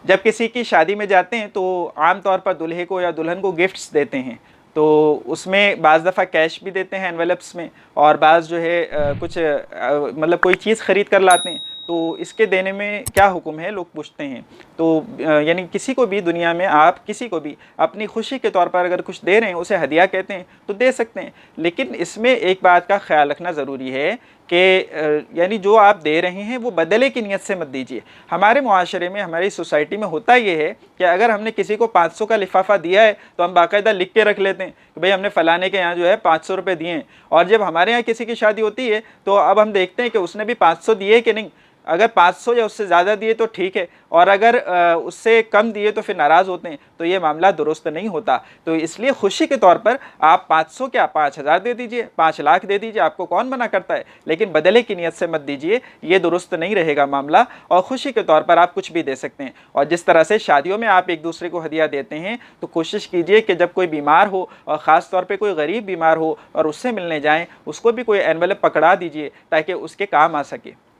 जब किसी की शादी में जाते हैं तो आम तौर पर दूल्हे को या दुल्हन को गिफ्ट्स देते हैं। तो उसमें बाज़ दफ़ा कैश भी देते हैं एनवेलप्स में, और बाज़ जो है कुछ मतलब कोई चीज़ ख़रीद कर लाते हैं। तो इसके देने में क्या हुक्म है, लोग पूछते हैं। तो यानी किसी को भी दुनिया में आप किसी को भी अपनी खुशी के तौर पर अगर कुछ दे रहे हैं, उसे हदिया कहते हैं, तो दे सकते हैं। लेकिन इसमें एक बात का ख्याल रखना ज़रूरी है कि यानी जो आप दे रहे हैं वो बदले की नीयत से मत दीजिए। हमारे मुआशरे में, हमारी सोसाइटी में होता ये है कि अगर हमने किसी को 500 का लिफाफा दिया है तो हम बाकायदा लिख के रख लेते हैं कि भाई हमने फ़लाने के यहाँ जो है 500 रुपये दिए हैं। और जब हमारे यहाँ किसी की शादी होती है तो अब हम देखते हैं कि उसने भी 500 दिए कि नहीं। अगर 500 या उससे ज़्यादा दिए तो ठीक है, और अगर उससे कम दिए तो फिर नाराज़ होते हैं। तो ये मामला दुरुस्त नहीं होता। तो इसलिए खुशी के तौर पर आप 500 क्या 5000 दे दीजिए, 5 लाख दे दीजिए, आपको कौन मना करता है, लेकिन बदले की नीयत से मत दीजिए, ये दुरुस्त नहीं रहेगा मामला। और खुशी के तौर पर आप कुछ भी दे सकते हैं। और जिस तरह से शादियों में आप एक दूसरे को हदिया देते हैं, तो कोशिश कीजिए कि जब कोई बीमार हो, और ख़ास तौर पर कोई गरीब बीमार हो और उससे मिलने जाएँ, उसको भी कोई एनवेलप पकड़ा दीजिए ताकि उसके काम आ सके।